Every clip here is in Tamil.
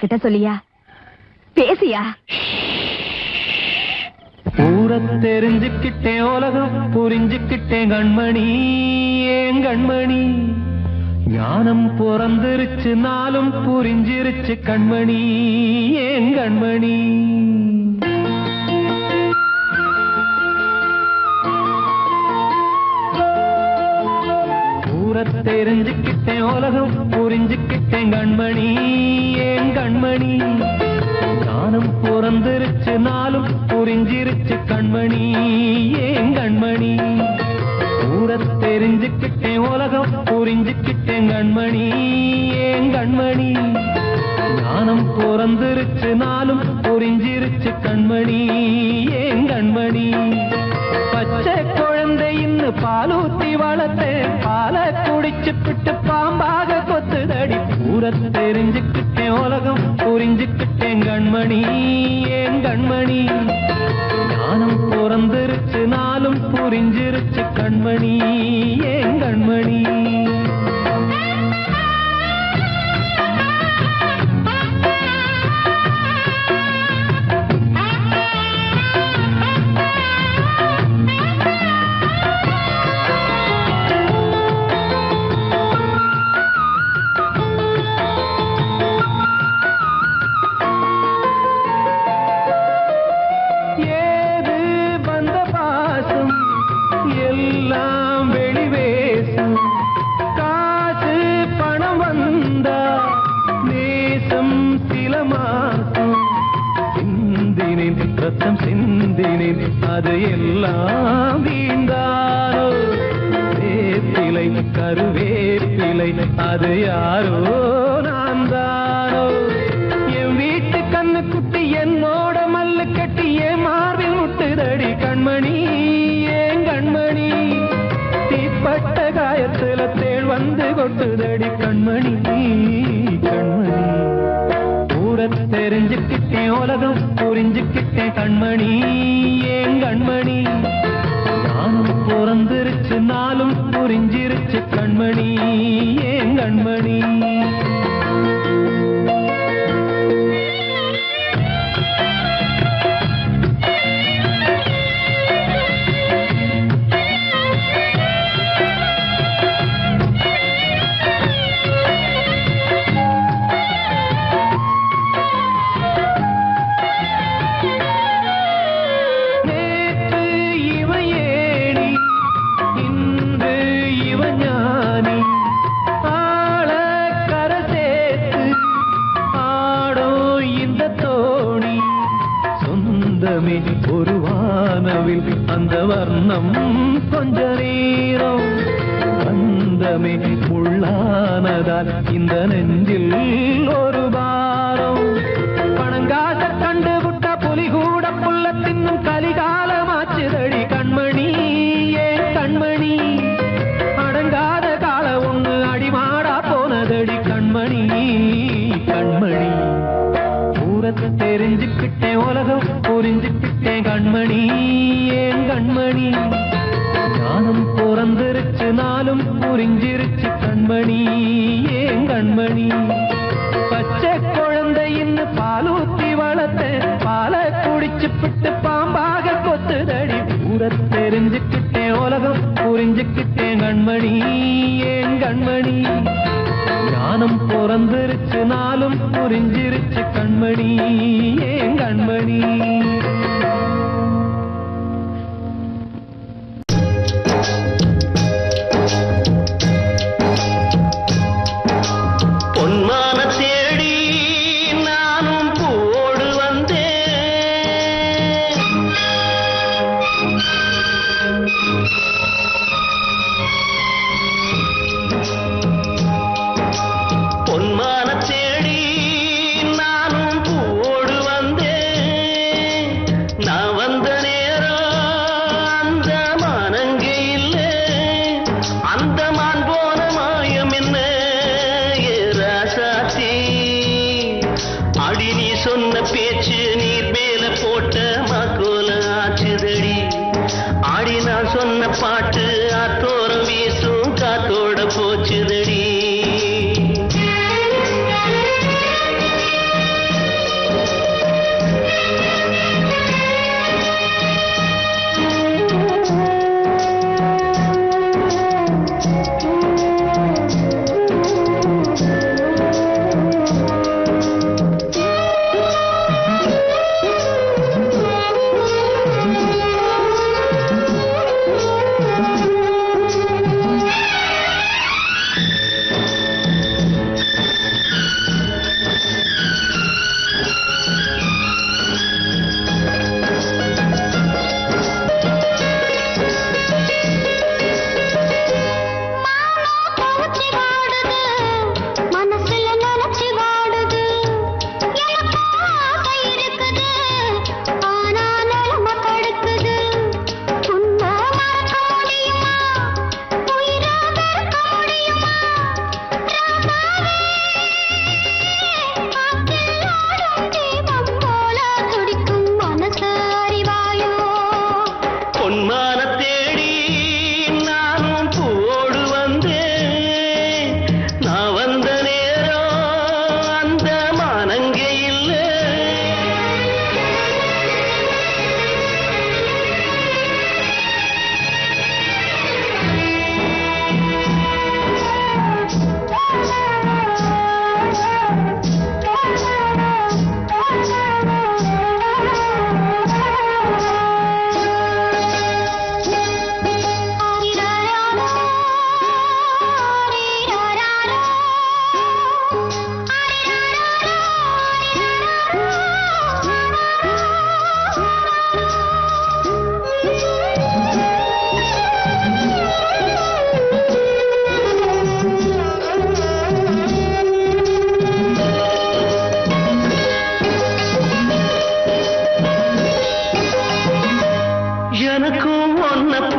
அவகிட்ட சொல்லியா? பேசியா? ஊரை தெரிஞ்சுக்கிட்டேன், உலகம் புரிஞ்சுக்கிட்டேன் கண்மணி, ஏன் கண்மணி. ஞானம் பிறந்திருச்சு, நாளும் புரிஞ்சிருச்சு கண்மணி, ஏன் கண்மணி. ஊரை தெரிஞ்சுக்கிட்டேன், உலகம் புரிஞ்சுக்கிட்டேன் கண்மணி, ஏன் கண்மணி. ஞானம் பிறந்திருச்சு, நாளும் புரிஞ்சிருச்சு கண்மணி, ஏன் கண்மணி. ஊரை தெரிஞ்சுக்கிட்டேன், உலகம் புரிஞ்சுக்கிட்டேன் கண்மணி, ஏன் கண்மணி. ஞானம் பிறந்திருச்சு, நாளும் புரிஞ்சிருச்சு கண்மணி, ஏன் கண்மணி. பச்சை குழந்தை இன்னும் பாலூத்தி வளர்த்தேன், பாலை குடிச்சுப்பிட்டு பாம்பாக கொத்துதடி. ஊரை தெரிஞ்சுக்கிட்டேன், உலகம் புரிஞ்சுக்கிட்டேன் கண்மணி, ஏன் கண்மணி. ஞானம் பிறந்திருச்சு, நாளும் புரிஞ்சிருச்சு கண்மணி, ஏன் கண்மணி. ரத்தம் சிந்தினேன், அது எல்லாம் வீண்டாரோ. வேப்பிலை கருவேப்பிலை, அது யாரோ நான் தானோ. என் வீட்டு கண்ணு குட்டி என்னோட மல்லு கட்டி என் மார்பில் முட்டுதடி கண்மணி, ஏன் கண்மணி. தீப்பட்ட காயத்துல தேள் வந்து கொட்டுதடி கண்மணி, கண்மணி. ஊரை தெரிஞ்சுக்கிட்டேன், உலகம் புரிஞ்சுக்கிட்டேன் கண்மணி, ஏன் கண்மணி. ஞானம் பிறந்திருச்சு, நாளும் புரிஞ்சிருச்சு கண்மணி, ஏன் கண்மணி. ஒரு வானவில் அந்த வர்ணம் கொஞ்ச நேரம் வந்தமே உள்ளானதால் இந்த நெஞ்சில் ஒரு பாரம். பணங்காச கண்டு விட்ட புலி கூட புல்ல தின்னும் கலிகாலமாச்சுதடி கண்மணி, ஏன் கண்மணி. அடங்காத கால ஒண்ணு அடிமாடா போனதடி கண்மணி, கண்மணி. ஊரை தெரிஞ்சுக்கிட்டேன், உலகம் புரிஞ்சுக்கிட்டேன் கண்மணி, ஏன் கண்மணி. ஞானம் பிறந்திருச்சு, நாளும் புரிஞ்சிருச்சு கண்மணி, ஏன் கண்மணி. பச்சை குழந்தை இன்னும் பாலூத்தி வளர்த்தேன், பாலை குடிச்சுப்பிட்டு பாம்பாக கொத்துதடி. ஊரை தெரிஞ்சுக்கிட்டேன், உலகம் புரிஞ்சுக்கிட்டேன் கண்மணி, ஏன் கண்மணி. ஞானம் பிறந்திருச்சு, நாளும் புரிஞ்சிருச்சு கண்மணி, ஏன் கண்மணி. பொன்மான தேடி நானும் போடு வந்தேன், பொன்மான தேடி நானும் போடு வந்தேன்.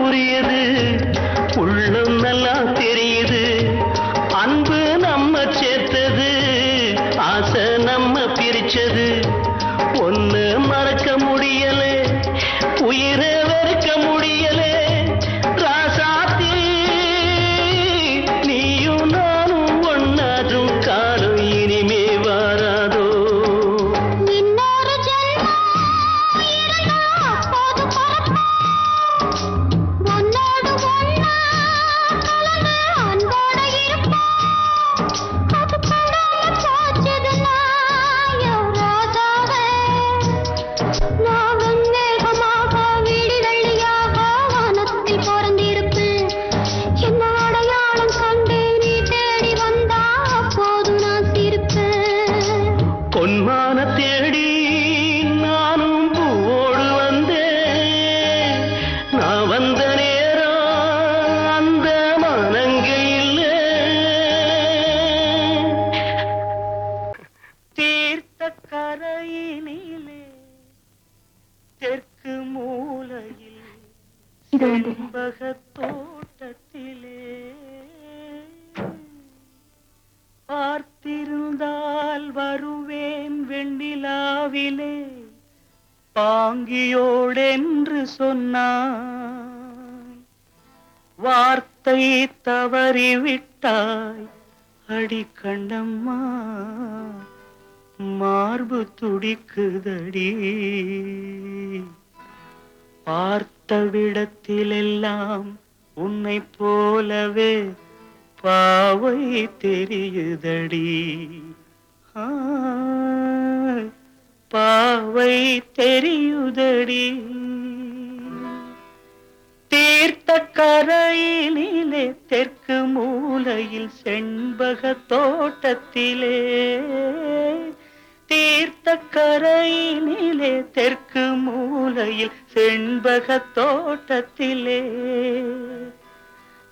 புரியுது, உள்ளம் நல்லா தெரியுது. அன்பு நம்ம சேர்த்தது, ஆசை நம்ம பிரிச்சது. ஒன்னு மறக்க முடியலே, உயிரை வெறுக்க முடியலே. ராசாத்தி நீயும் நானும் ஒன்னாதும் காலம் இனிமே வாராதோ. இன்னொரு ஜென்மம் இருந்தா அப்போது பிறப்போம். உன்னோடு ஒன்னா கலந்து அன்போட இருப்போம். அது படாம போச்சதுன்னா என் ராஜாவே, நான் வெண்மேகமாக வீடு வெள்ளியாக வானத்தில் பிறந்திருப்பேன். என்ன அடையாளம் கண்டு நீ தேடி வந்தா அப்போது நான் சிரிப்பேன். பொன்மான தேடி நானும் பூவோடு வந்தேன். நான் வந்த நேரம் அந்த மனங்க இல்லை. தீர்த்த கரையினிலே தெற்கு மூலையில் இது வந்து செண்பக தோட்டத்திலே பார்த்திருந்தால் வருவேன் வெண்ணிலாவிலே. பாங்கியோடென்று சொன்னாய், வார்த்தை தவறிவிட்டாய். அடி கண்ணம்மா மார்பு துடிக்குதடி. பார்த்த விடத்திலெல்லாம் உன்னை போலவே பாவை தெரியுதடி. ஆ, பாவை தெரியுதடி. தீர்த்த கரையினிலே தெற்கு மூலையில் செண்பக தோட்டத்திலே. தீர்த்த கரையினிலே தெற்கு மூலையில் செண்பக தோட்டத்திலே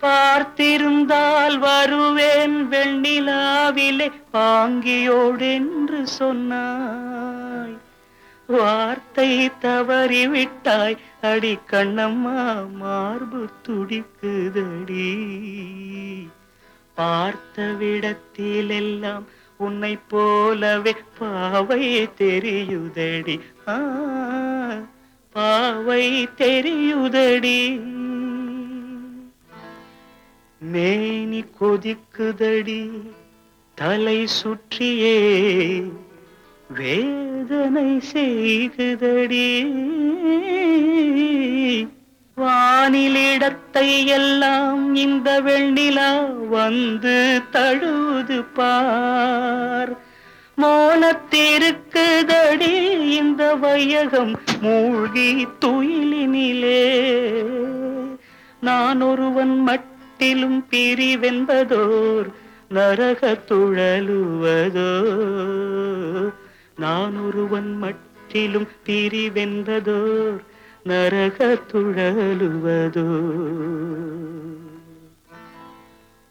பார்த்திருந்தால் வருவேன் வெண்ணிலாவிலே. பாங்கியோடென்று சொன்னாய், வார்த்தை தவறிவிட்டாய். அடி கண்ணம்மா மார்பு துடிக்குதடி. பார்த்த விடத்திலெல்லாம் உன்னை போலவே பாவை தெரியுதடி. ஆ, பாவை தெரியுதடி. மேனி கொதிக்குதடி, தலை சுற்றியே வேதனை செய்குதடி. வானிலிடத்தை எல்லாம் இந்த வெண்ணிலா வந்து தழுவுது பார். மோனத்திருக்குதடி இந்த வையகம் மூழ்கி துயிலினிலே. நான் ஒருவன் மட்டிலும் பிரிவென்பதோர் நரக துழலுவதோ. நான் ஒருவன் மட்டிலும் பிரிவென்பதோர் நரக துழலுவதோ.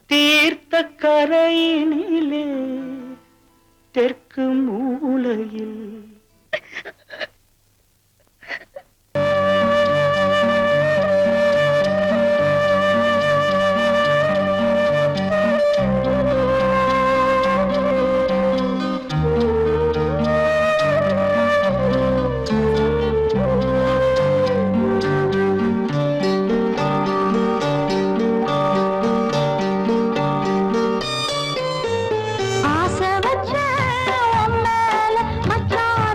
தீர்த்த கரையினிலே தெற்கு மூலையில் ஆசை வச்ச உன் மேல மச்சான்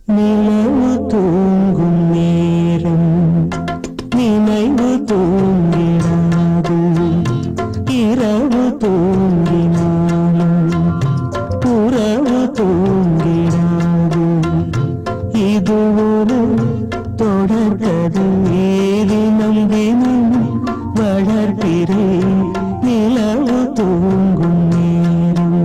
நிலவு தூங்கும் நேரம் நினைவு தூங்கினாது இரவு தூங்கினாலும் உறவு தூங்கினாது இது ஒரு தொடர்கதை தினம் தினம் வளர்கிறேன் நிலவு தூங்கும் நேரம்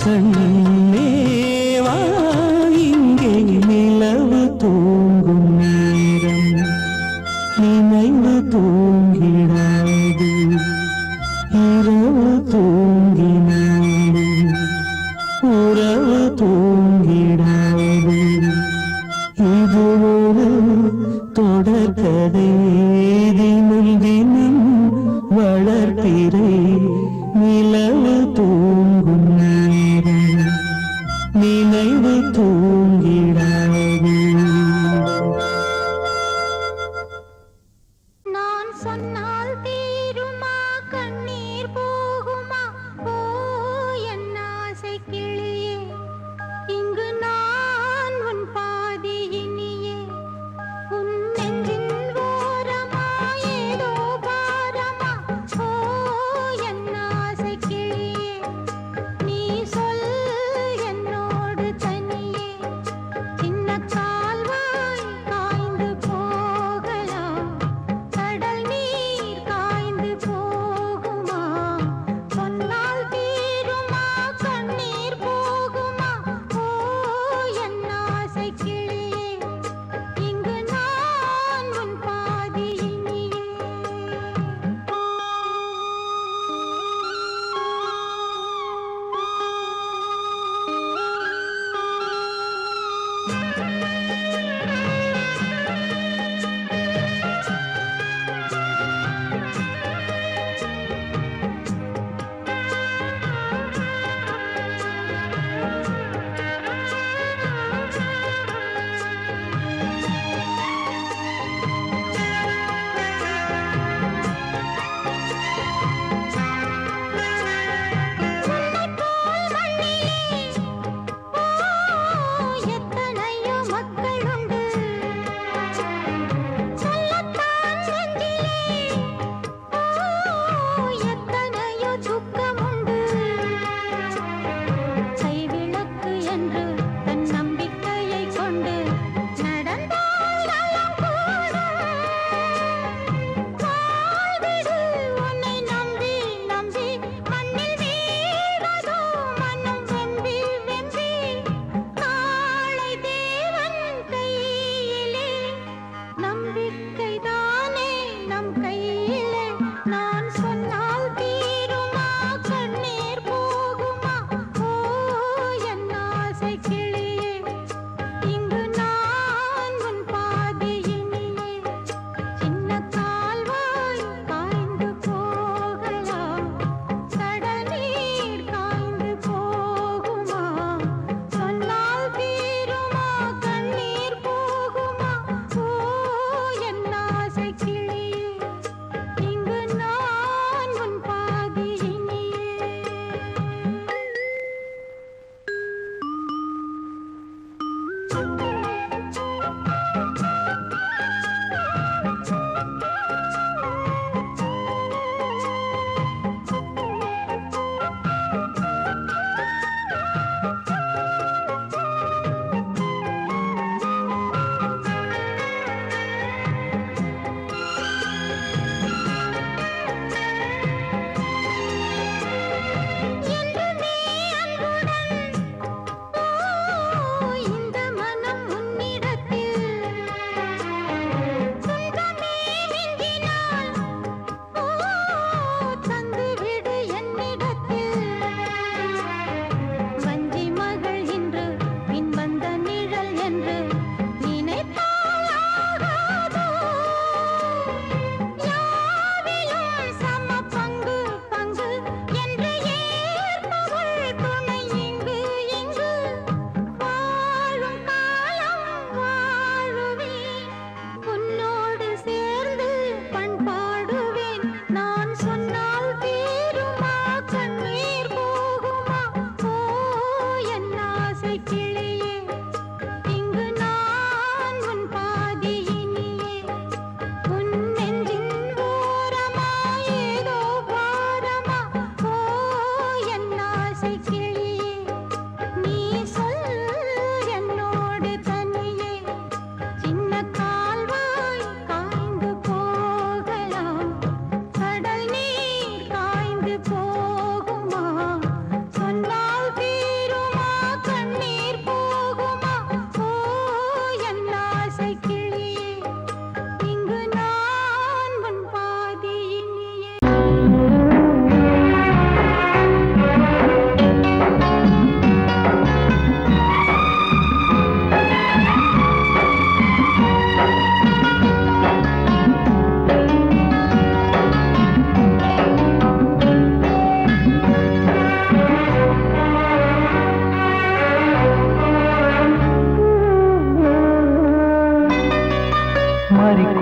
கண்ணேவா இங்கே நிலவு தூங்கும் நேரம் நினைவு தூங்கிடாது இரவு தூங்கினாலும் உறவு தூங்கிடாது இது ஒரு தொடர்கதை தினம் தினம் வளர்த்திரை நிலவு தூங்கும் நேரம் நினைவு தூங்கிடாது நான் சொன்னால் தீருமா கண்ணீர் போகுமா ஓ என் ஆசை கிளியே இங்கு நான் உன் பாதி இனியே உன் நெஞ்சின் ஓரமா ஏதோ பாரமா ஓ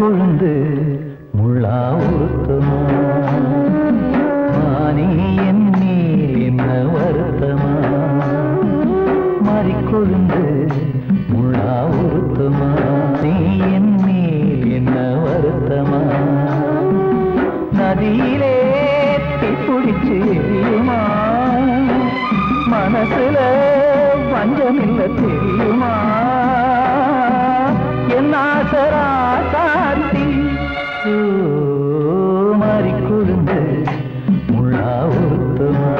கொழுந்து முள்ளா உறுத்துமா மானே என் மேல் என்ன வருத்தமா கொழுந்து முள்ளா உறுத்துமா நீ என் மேல் என்ன வருத்தமா நதியிலே தீப்பிடிச்சு எரியுமா மனசுல வஞ்சமில்ல தெரியுமா என் ஆசரா சாத்தி மாறி கொழுந்து முள்ளா உறுத்துமா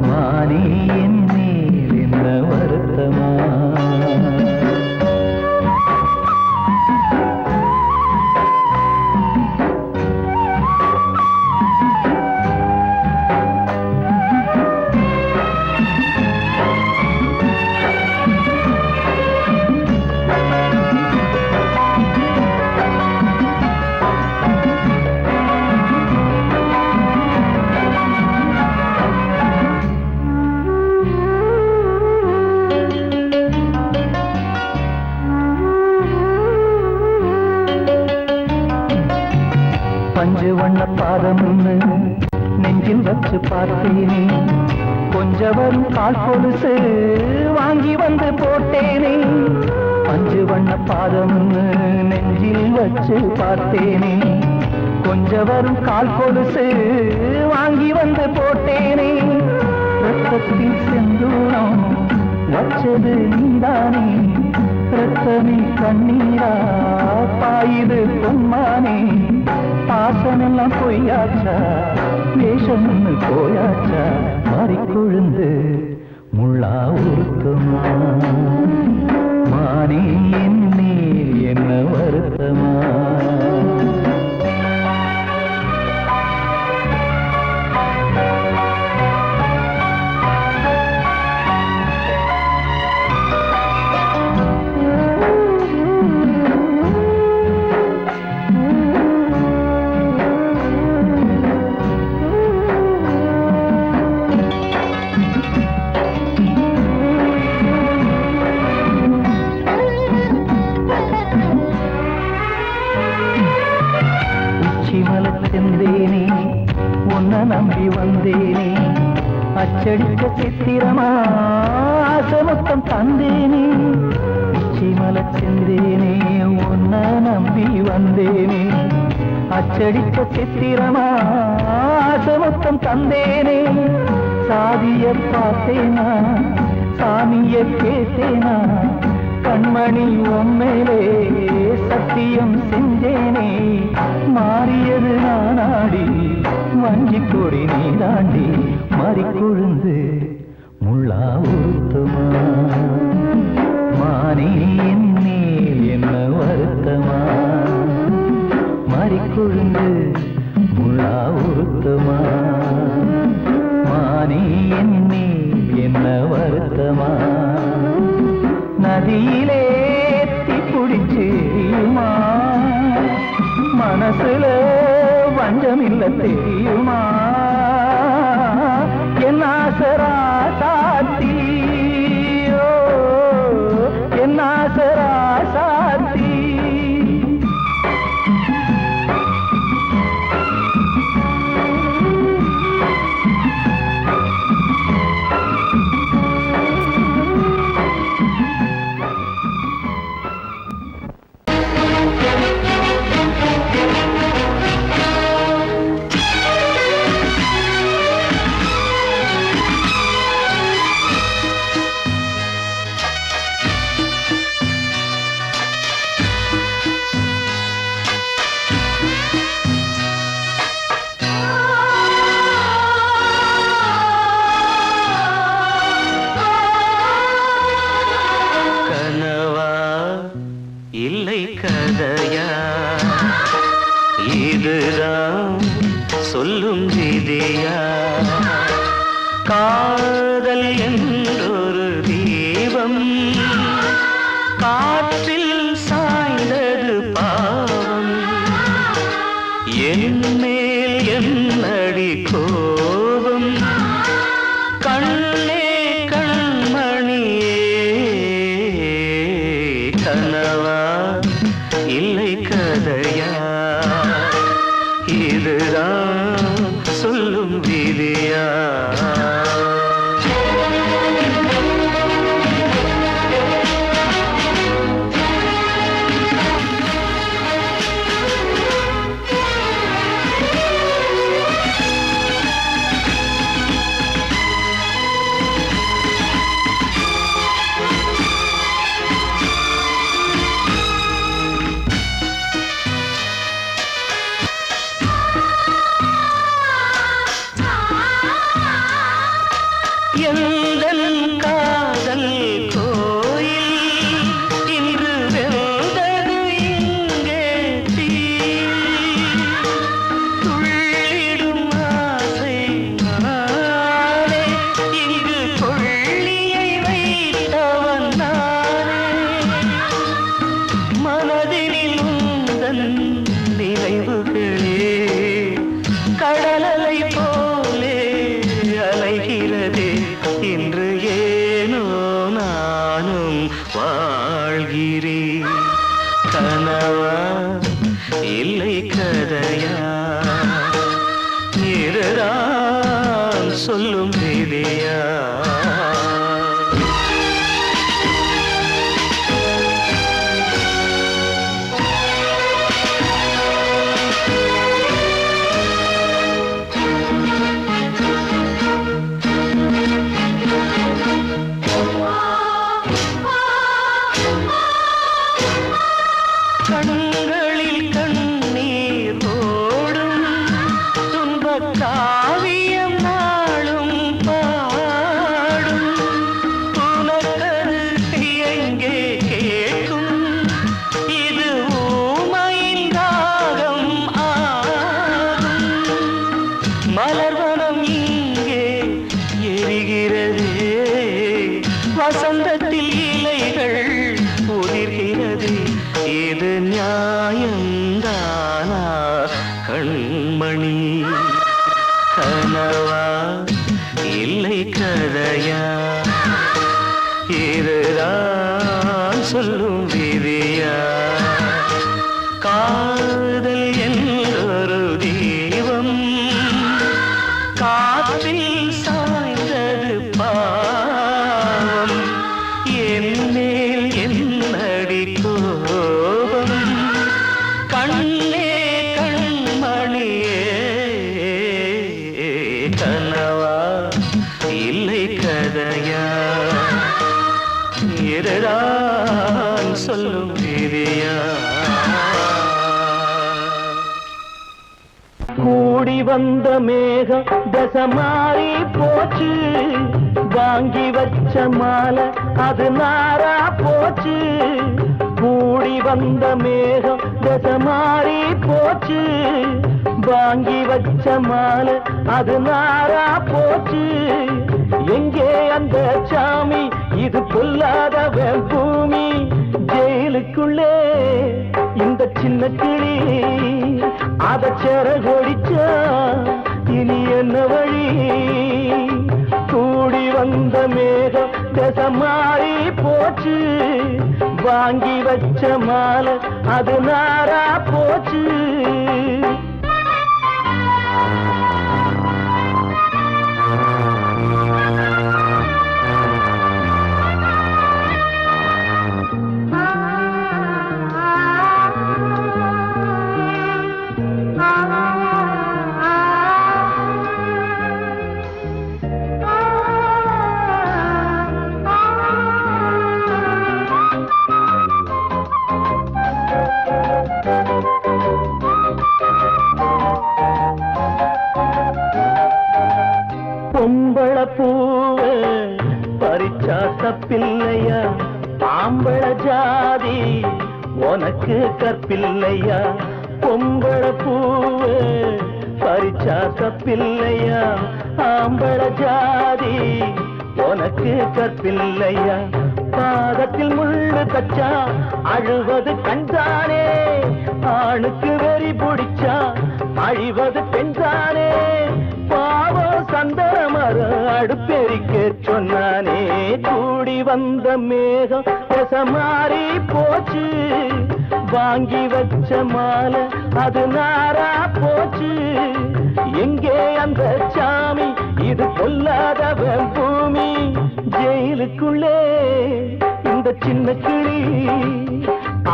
மானே என் மேல் என்ன வருத்தமா பஞ்சு வண்ண பாதம்னு நெஞ்சில் வச்சு பார்த்தேனே கொஞ்சவரும் கால் கொலுசு வாங்கி வந்து போட்டேனே பஞ்சு வண்ண பாதம்னு நெஞ்சில் வச்சு பார்த்தேனே கொஞ்சவரும் கால் கொலுசு வாங்கி வந்து போட்டேனே ரத்தத்தில் செந்தூரம் வச்சது நீதானே ரத்தமே கண்ணீரா பாயுது பொன்மானே பாசமெல்லாம் பொய்யாச்சா வேஷம்னு போயாச்சா மாறி கொழுந்து முள்ளா உறுத்துமா மானே என் மேல் என்ன வருத்தமா செந்தேனே உன்னை நம்பி வந்தேனே அச்சடிக்க சித்திரமா ஆசமொத்தம் தந்தேனே உச்சிமல செந்தேனே உன்னை நம்பி வந்தேனே அச்சடிக்க சித்திரமா ஆசமொத்தம் தந்தேனே சாதிய பார்த்தேனா சாமிய கேட்டேனா கண்மணி உம்மேலே சத்தியம் செஞ்சேனே மாறியது நானாடி வஞ்சி கொடி நீதாண்டி மாறி கொழுந்து முள்ளா உறுத்துமா மானே என் மேல் என்ன வருத்தமா மாறி கொழுந்து முள்ளா உறுத்துமா மானே என் மேல் என்ன வருத்தமா நதியிலே தீப்பிடிச்சு எரியுமா மனசுல வஞ்சமில்ல தெரியுமா என் ஆசரா சாத்தி என் ஆசரா சாத்தி இல்லை கதையா இதுதான் சொல்லும் விதியா காதல் என்றொரு தீபம் காற்றில் சாய்ந்தது பாவம் என் மேல் என்னடி கோபம் கண்ணே கண்மணியே கனவா இல்லை சொல்லும் விதியா எந்தன் காதல் கோயில் இன்று வெந்தது இங்கே தீ துள்ளிடும் ஆசை நானே இங்கு கொள்ளியை வைத்தவன் நானே மனதினில் உந்தன் நினைவுகளே கடலலை போலே அலைகிறதே இன்று ஏனோ நானும் வாழ்கிறேன் கனவா இல்லை கதையா இதுதான் சொல்லும் விதியா கண்களில் கண்ணீர் ஓடும் துன்பக் காவியம் நாளும் பாடும் உனக்கது எங்கே கேட்கும் இது ஊமையின் ராகம் ஆகும் மலர்வனம் இங்கே எரிகிறதே வசந்தத்தில் இலைகள் உதிர்கிறது இது நியாயந்தானா கண்மணி கனவா இல்லை கதையா இதுதான் சொல்லும் விதியா காதல் என்றொரு தீபம் காற்றில் சாய்ந்தது பாவம் என் மேல் என்னடி கோபம் கண்ணே கண்மணியே கனவா இல்லை கதையா இதுதான் சொல்லும் விதியா கூடி வந்த மேகம் தசமாறி போச்சு வாங்கி வச்ச மாலை அது நாரா போச்சு கூடி வந்த மேகம் தசமாறி போச்சு வாங்கி வச்ச மாலை அது நாரா போச்சு எங்கே அந்த சாமி இது பொல்லாதவன் பூமி ஜெயிலுக்குள்ளே இந்த சின்ன கிளி அத செரகொடிச்சா இனி என்ன வழி கூடி வந்த மேகம் தசமாறி போச்சு வாங்கி வச்ச மாலை அது நாரா போச்சு பொம்பள பூவ பறிச்சா தப்பில்லையா ஆம்பள ஜாதி உனக்கு கற்பில்லையா பொம்பள பூவ பறிச்சா தப்பில்லையா ஆம்பள ஜாதி உனக்கு கற்பில்லையா பாதத்தில் முள்ளு தச்சா அழுவது கண்தானே ஆணுக்கு வெறி பிடிச்சா அழிவது பெண்தானே பாவம் சந்தன மரம் அடுப்பெரிக்க சொன்னானே கூடி வந்த மேகம் மாறி போச்சு வாங்கி வச்ச மாலை அது நாரா போச்சு இது பொல்லாதவன் பூமி ஜெயிலுக்குள்ளே இந்த சின்ன கிளி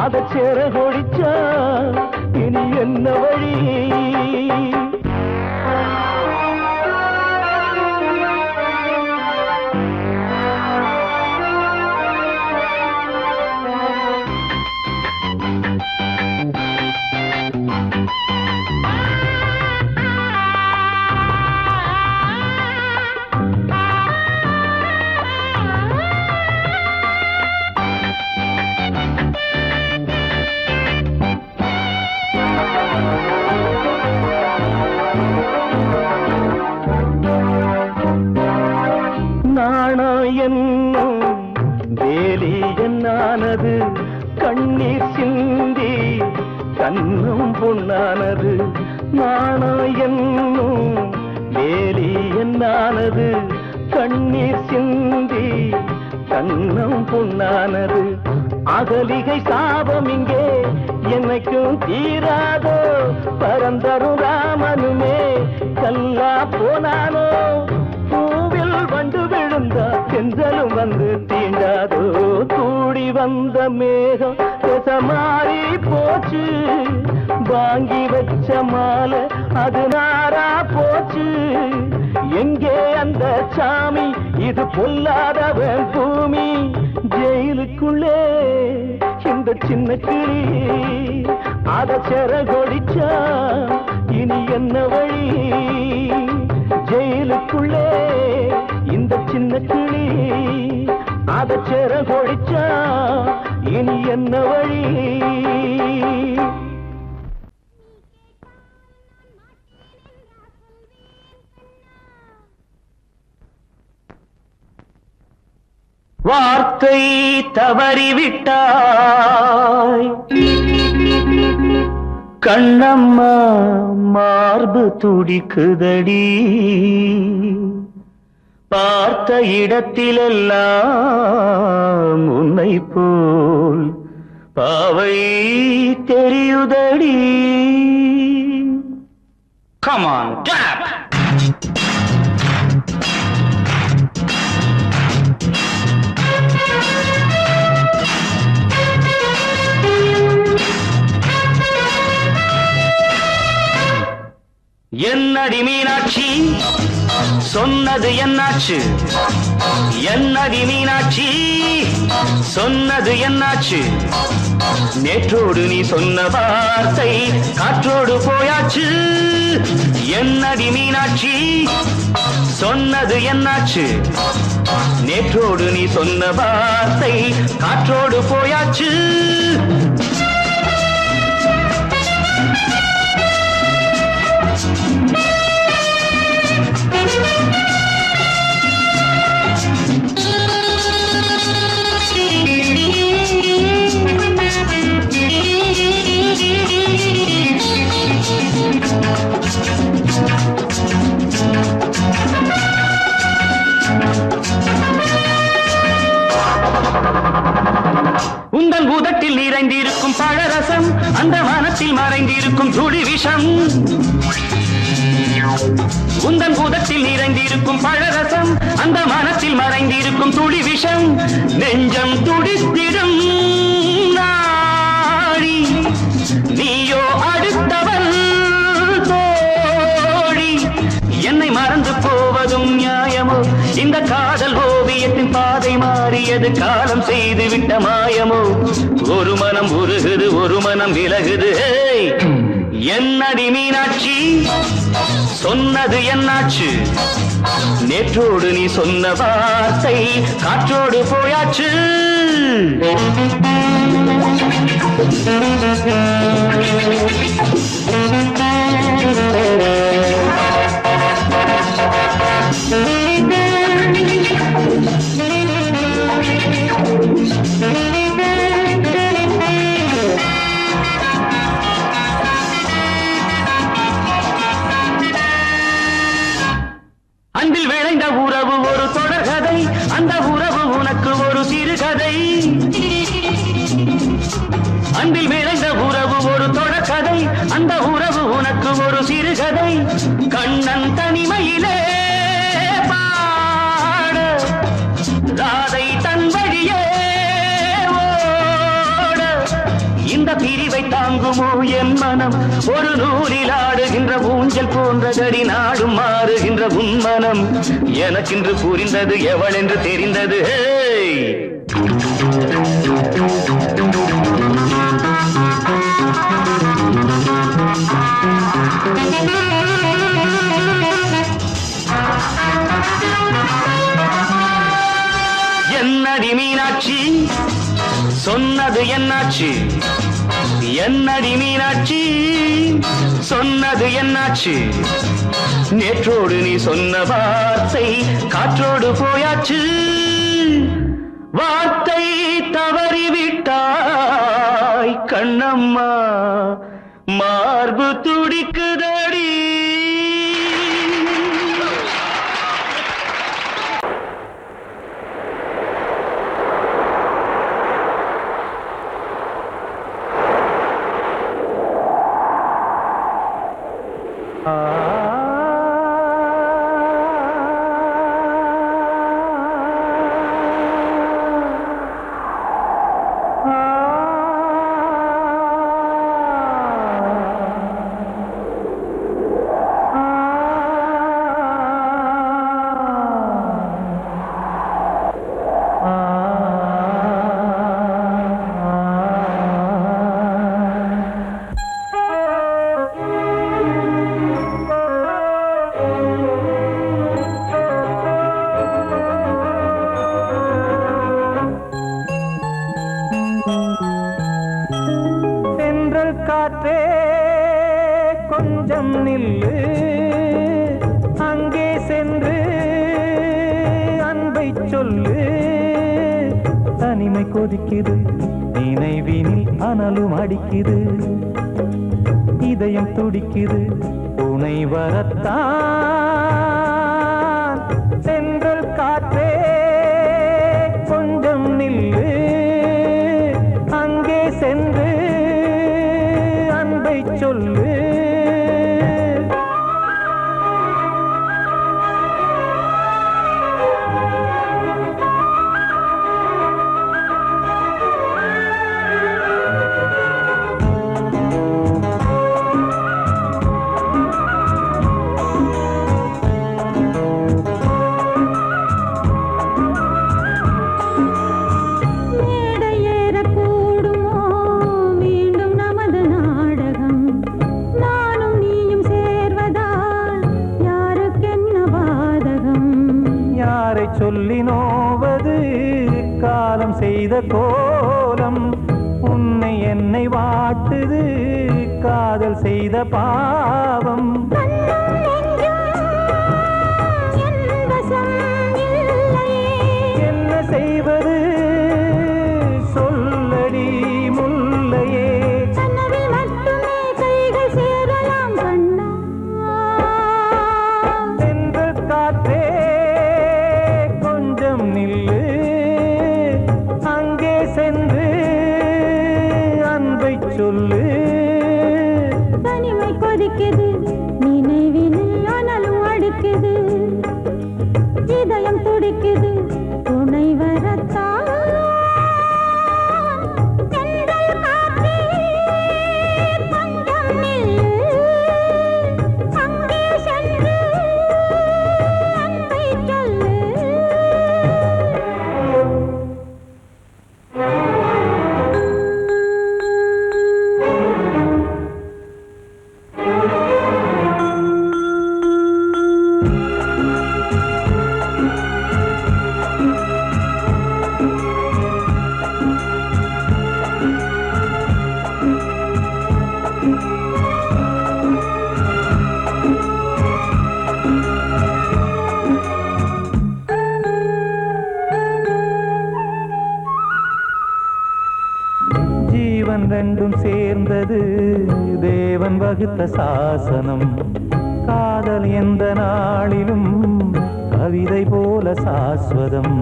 அத சேர கொடிச்சா இனி என்ன வழி வேலியன்னானது கண்ணீர் சிந்தி கண்ணும் பொன்னானது நாணம் என்னும் வேலியன்னானது கண்ணீர் சிந்தி கண்ணும் பொன்னானது அகலிகை சாபம் இங்கே என்னைக்கும் தீராதோ பரந்தரும் ராமனுமே கல்லா போனானோ பூவில் வண்டு விழுந்தா செஞ்சலும் வந்து தீண்டாதோ கூடி வந்த மேகம் மாறி போச்சு வாங்கி வச்ச மாலை அது நாரா போச்சு எங்கே அந்த சாமி இது பொல்லாதவன் பூமி ஜெயிலுக்குள்ளே இந்த சின்ன கிளி அத செர கொடிச்சா இனி என்ன வழி ஜெயிலுக்குள்ளே இந்த சின்ன கிளி அத செர கொடிச்சா இனி என்ன வழி வார்த்தை தவறிவிட்டாய் கண்ணம்மா மார்பு துடிக்குதடி பார்த்த இடத்திலெல்லாம் உன்னை போல் பாவை தெரியுதடி Come on, tap! என்னடி மீனாட்சி சொன்னது என்னாச்சு என்னடி மீனாட்சி சொன்னது என்னாச்சு நேற்றோடு நீ சொன்ன வார்த்தை காற்றோடு போயாச்சு என்னடி மீனாட்சி சொன்னது என்னாச்சு நேற்றோடு நீ சொன்ன வார்த்தை காற்றோடு போயாச்சு உந்தன் உதட்டில் நிறைந்திருக்கும் பழரசம் அந்த மனத்தில் மறைந்திருக்கும் துளி விஷம் உந்தன் உதட்டில் நிறைந்திருக்கும் பழரசம் அந்த மனத்தில் மறைந்திருக்கும் துளி விஷம் நெஞ்சம் துடித்திடும் நாடி நீயோ அடுத்தவள் தோழி என்னை மறந்து போவதும் நியாயமோ இந்த காதல் ஓவியத்தின் பாதை மாறியது காலம் செய்து விட்ட மாயமோ ஒரு மனம் உருகுது ஒரு மனம் விலகுது என்னடி மீனாட்சி சொன்னது என்னாச்சு நேற்றோடு நீ சொன்ன வார்த்தை காற்றோடு போயாச்சு அன்பில் விளைந்த உறவு ஒரு தொடர்கதை அந்த உறவு உனக்கு ஒரு சிறுகதை அன்பில் விளைந்த உறவு ஒரு தொடர்கதை அந்த உறவு உனக்கு ஒரு சிறுகதை கண்ணன் தனிமையிலே பிரிவை தாங்குமோ என் மனம் ஒரு நூலில் ஆடுகின்ற ஊஞ்சல் போன்றதடி நாடும் மாறுகின்ற உன்மனம் எனக்கென்று புரிந்தது எவள் என்று தெரிந்தது என்னடி மீனாட்சி சொன்னது என்னாச்சு என்னடி மீனாட்சி சொன்னது என்னாச்சு நேற்றோடு நீ சொன்ன வார்த்தை காற்றோடு போயாச்சு வார்த்தை தவறிவிட்டாய் கண்ணம்மா மார்பு துடிக்குதடி காற்றே கொஞ்சம் நில்லு அங்கே சென்று அன்பை சொல்லு தனிமை கொதிக்குது நினைவினில் அனலும் அடிக்குது இதயம் துடிக்குது துணை வரத்தான் சென்றல் காற்றே கொஞ்சம் நில்லு அங்கே சென்று சொல்லு சொல்லி நோவது காலம் செய்த கோலம் உன்னை என்னை வாட்டுது காதல் செய்த பாவம் என்ன செய்வது சொல்லடி முல்லையே சென்றல் காற்றே நில்லு அங்கே சென்று அன்பை சொல்லு தனிமை கொதிக்குது நினைவினில் அனலும் அடிக்குது இதயம் துடிக்குது துணை வரத்தான் ஜீவன் ரெண்டும் சேர்ந்தது தேவன் வகுத்த சாசனம் காதல் எந்த நாளிலும் கவிதை போல சாஸ்வதம்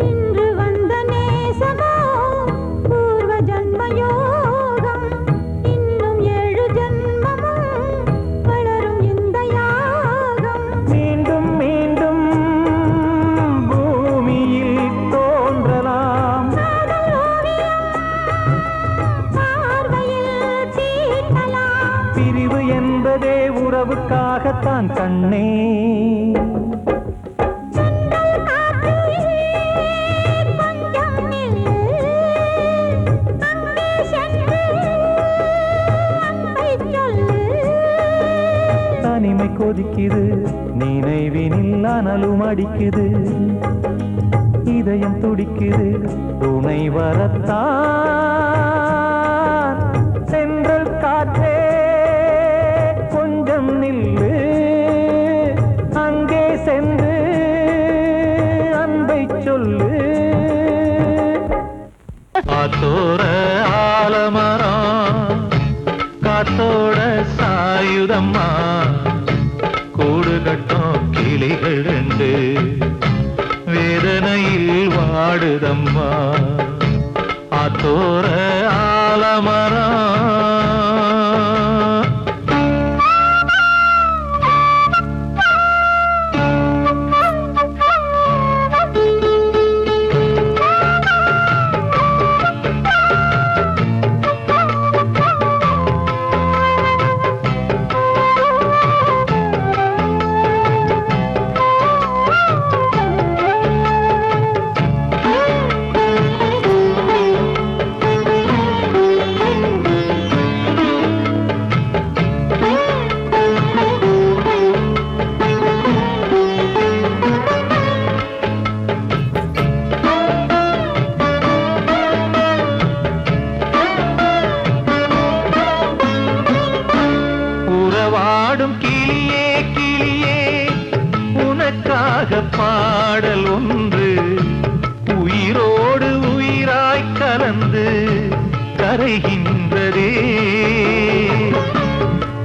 இன்று வந்த நேசமோ பூர்வ ஜன்மயோகம் இன்னும் 7 ஜன்மமும் வளரும் இந்த யாகம் மீண்டும் மீண்டும் பூமியில் தோன்றலாம் பார்வை வரத்தான் கண்ணே. தனிமை கொதிக்குது, நினைவினில் அனலும் அடிக்குது, இதயம் துடிக்குது, துணை வரத்தான். சென்றல் காற்றே கொஞ்சம் நில்லு, அங்கே சென்று அன்பை சொல்லு. காத்தோர ஆலமரம் காத்தோட சாயுதம்மா, கூடு கட்டும் கிளிகள் ரெண்டு வேதனையில் வாடுதம்மா. ஆத்தோர ஆலமரம். உறவாடும் கிளியே கிளியே, உனக்காக பாடல் ஒன்று உயிரோடு உயிராய் கலந்து கரைகின்றதே.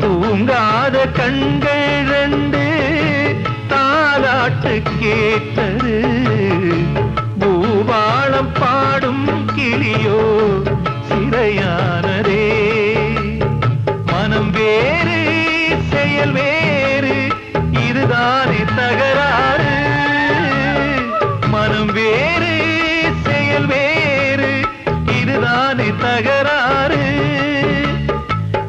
தூங்காத கண்கள் ரெண்டு தாலாட்டு கேட்டது, பூபாளம் பாடும் கிளியோ சிறையானதே. மனம் வேறு செயல் வேறு, இதுதானே தகராறு. மனம் வேறு செயல் வேறு, இதுதானே தகராறு.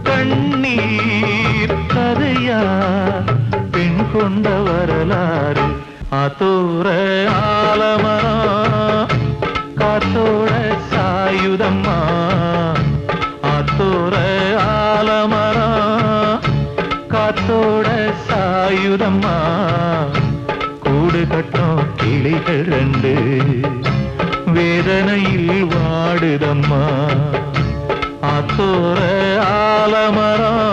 கண்ணீர் கதையா பெண் கொண்ட வரலாறு. ஆத்தோர ஆலமரம் காத்தோட சாயுதம்மா, ஆத்தோர ஆலமரம் காத்தோட சாயுதம்மா, கூடு கட்டும் கிளிகள் ரெண்டு வேதனையில் வாடுதம்மா. ஆத்தோர ஆலமரம்.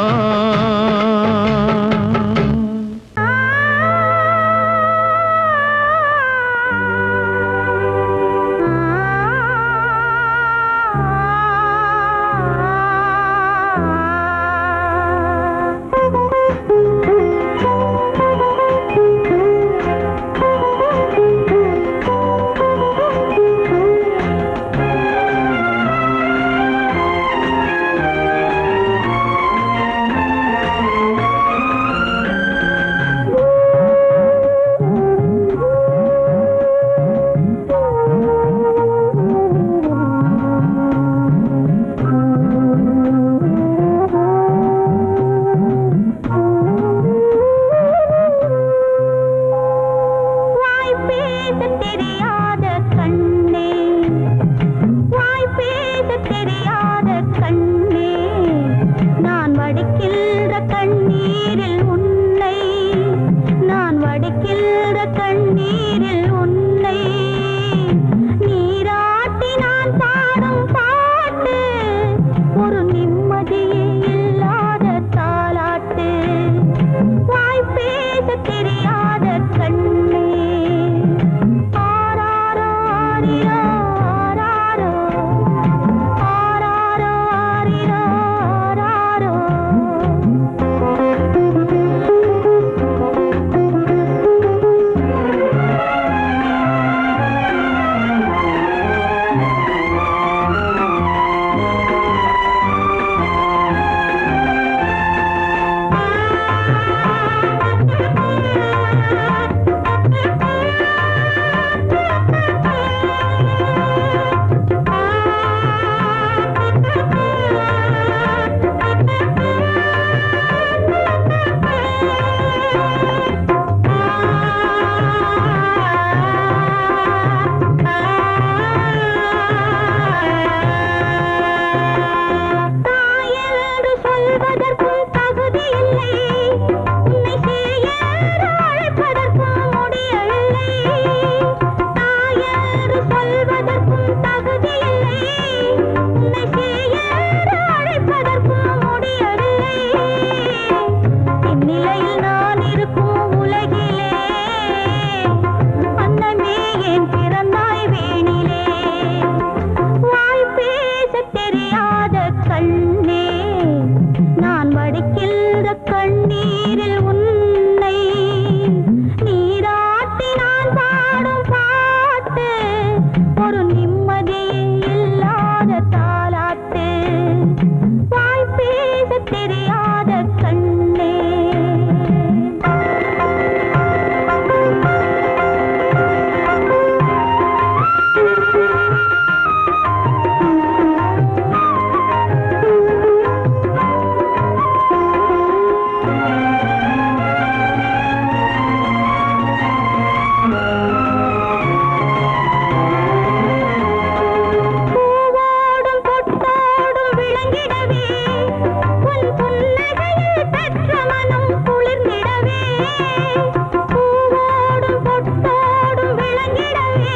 பூவோடும் பொட்டோடும் விளங்கிடவே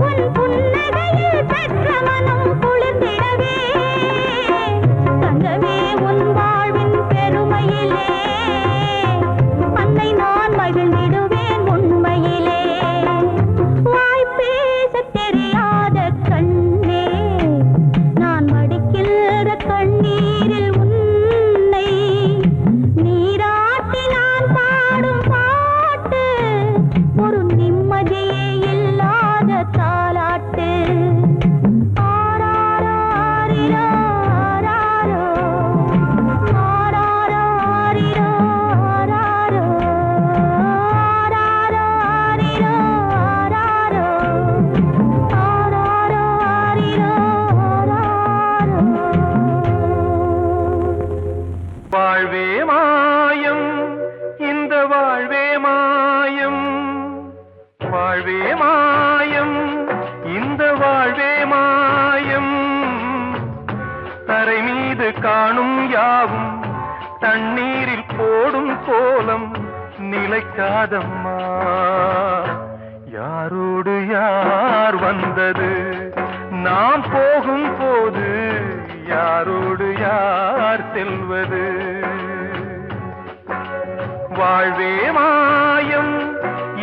உன் புன்னகையில் பெற்ற மனம் குளிர்ந்திடவே தங்கமே உன் வாழ்வின் பெருமையிலே அன்னை நான் மகிழ்ந்திடுவேன் உண்மையிலே வாய் பேசத் தெரியாத கண்ணே நான் மடிக்கின்ற கண்ணீரில் உன்னை நீராட்டி நான் பாடும் பாட்டு ஒரு நிம்மதியே இல்லாத தாலாட்டு ஆராரோ ஆரிரோ ஆராரோ ஆராரோ ஆரிரோ ஆராரோ ஆராரோ ஆரிரோ ஆராரோ ஆராரோ ஆரிரோ ஆராரோ வாழ்வே மாயம் இந்த வாழ்வே மாயம் வாழ்வே மாயம் இந்த வாழ்வே மாயம் தரை மீது காணும் யாவும் தண்ணீரில் போடும் கோலம் நிலைக்காதம்மா யாரோடு யார் வந்தது நாம் போகும் போது யாரோடு யார் செல்வது வாழ்வே மாயம்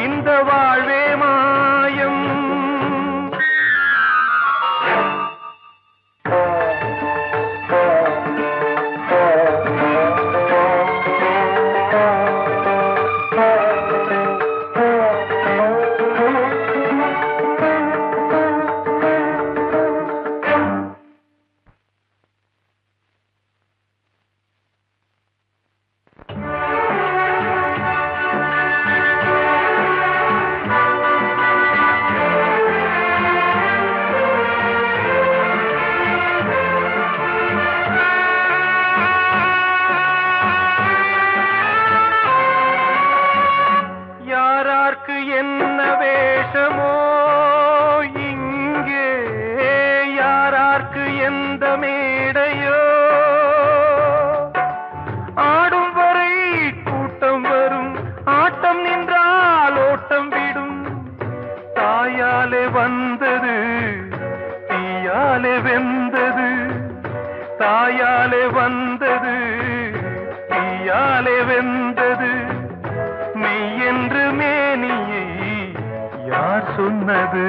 இந்த வாழ்வே மாயம் யாரார்க்கு என்ன வேஷமோ இங்கே யாரார்க்கு எந்த மேடையோ ஆடும் வரை கூட்டம் வரும் ஆட்டம் நின்றால் ஓட்டம் விடும் தாயாலே வந்தது தீயாலே வெந்தது தாயாலே வந்தது தீயாலே வெந்தது மெய் என்று மேனியை யார் சொன்னது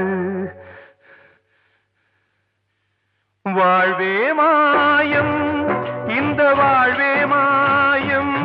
வாழ்வே மாயம் இந்த வாழ்வே மாயம்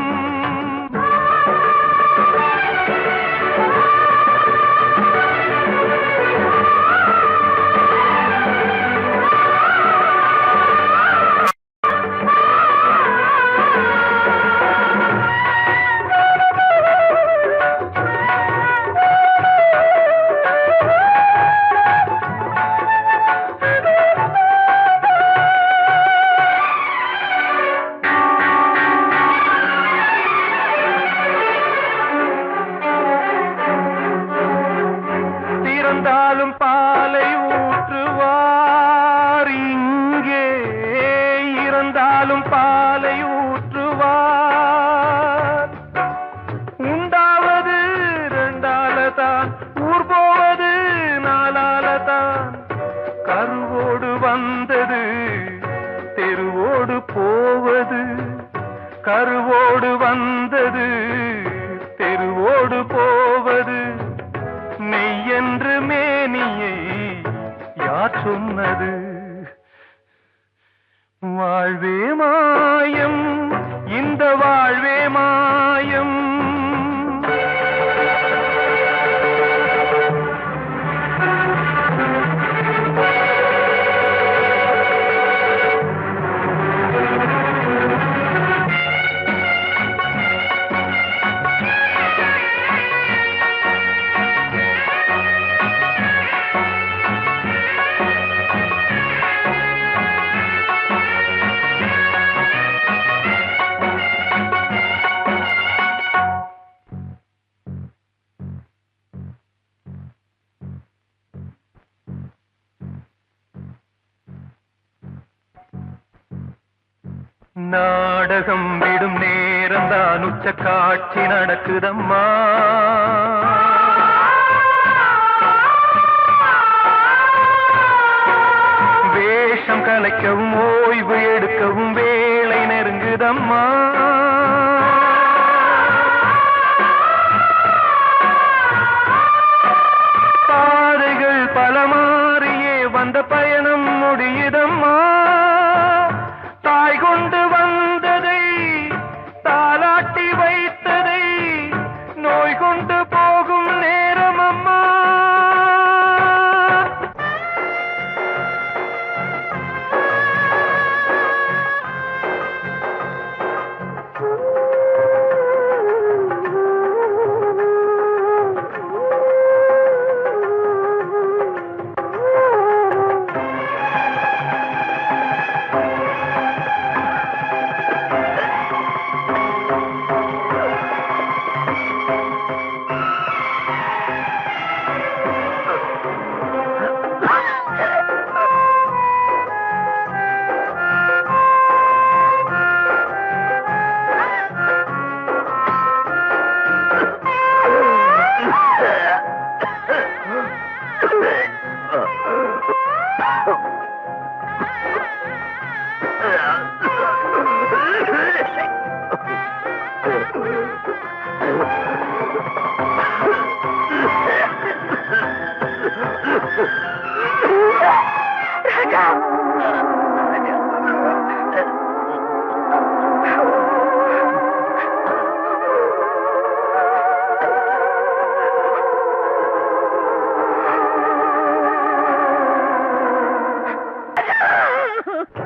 திறந்தாலும் பாலை ஊற்றுவார் இங்கே இறந்தாலும் பாலை ஊற்றுவார் உண்டாவது ரெண்டாலதான் ஊர் போவது நாலாலதான் கருவோடு வந்தது தெருவோடு போவது கருவோடு வந்தது தெருவோடு போவது மெய் என்று மேனியை யார் சொன்னது வாழ்வே மாயம் இந்த வாழ்வே மாயம் நாடகம் விடும் நேரம் தான் உச்ச காட்சி நடக்குதம்மா. வேஷம் கலைக்கவும் ஓய்வு எடுக்கவும் வேளை நெருங்குதம்மா. பாதைகள் பல மாறியே வந்த பயணம் முடியுதம்மா. தாய் கொண்டு வந்ததை தாலாட்டி வைத்ததை நோய் கொண்டு போகும் நேரம் அம்மா.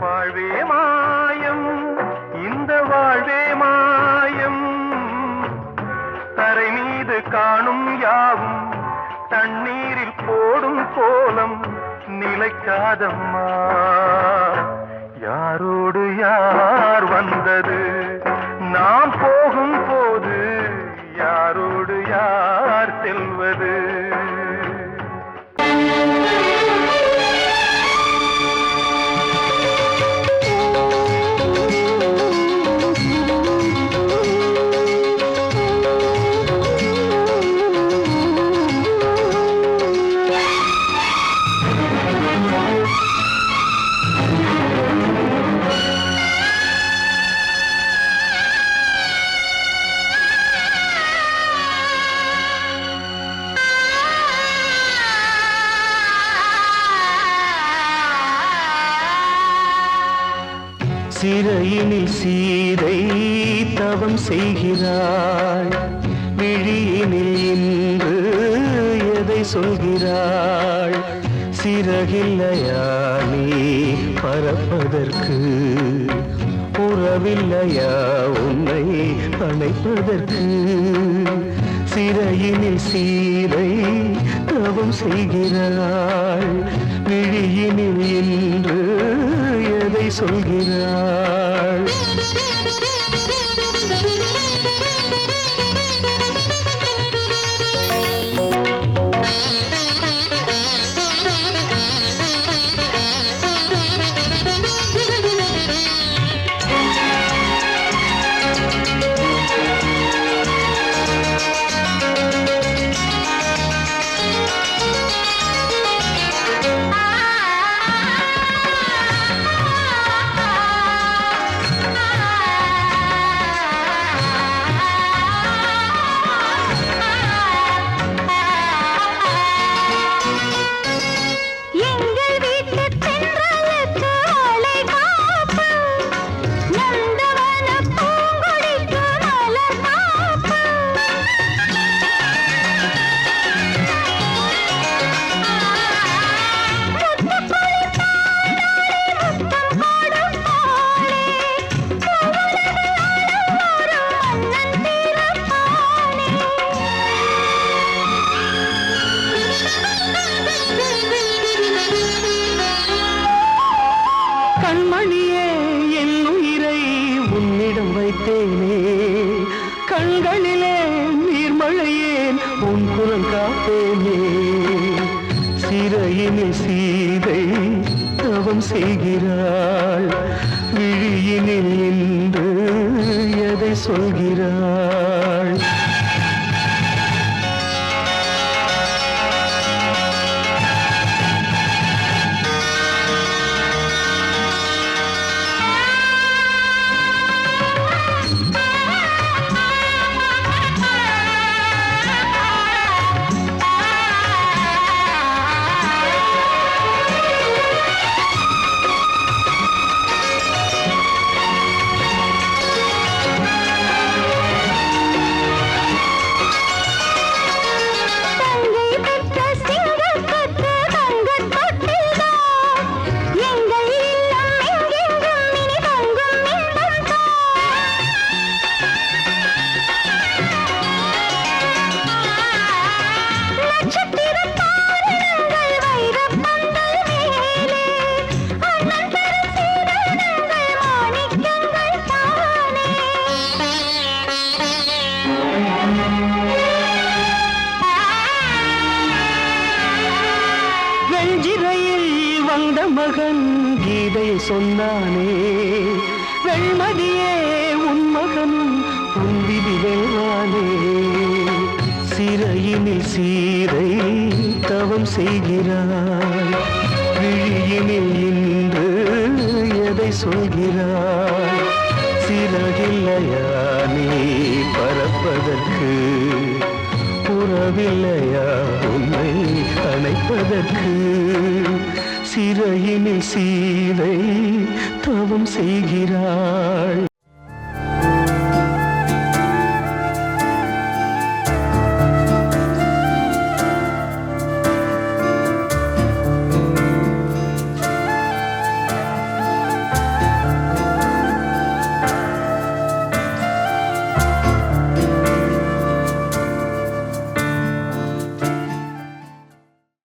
வாழ்வே மாயம், இந்த வாழ்வே மாயம், தரை மீது காணும் யாவும் தண்ணீரில் போடும் கோலம் நிலைக்காதம்மா. யாரோடு யார் வந்தது நாம் போகும் போது, யாரோடு யார் செல்வது? சிறையினில் சீதை தவம் செய்கிறாள், விழியினில் இன்று எதை சொல்கிறாள்? சிறகில்லையா நீ பறப்பதற்கு, உறவில்லையா உன்னை அணைப்பதற்கு? சிறையினில் சீதை தவம் செய்கிறாள், விழியினில் இன்று எதை சொல்கிறாள்? கண்மணியே என் உயிரை உன்னிடம் வைத்தேனே, கண்களிலே நீர்மழையேன் உன் குரல் காப்பேனே. சிறையினில் சீதை தவம் செய்கிறாள், விழியினில் இன்று எதை எதை சொல்கிறாள்? வந்த மகன் கீதை சொன்னானே, வெண்மதியே உன் மகனும் உன் விதி வெல்வானே. சிறையினில் சீரை தவம் செய்கிறாய், விழியினில் இன்று எதை சொல்கிறாய்? சிறகில்லையா நீ பறப்பதற்கு, உறவில்லையா உன்னை அணைப்பதற்கு? சிறையினில் சீதை தவம் செய்கிறாள்.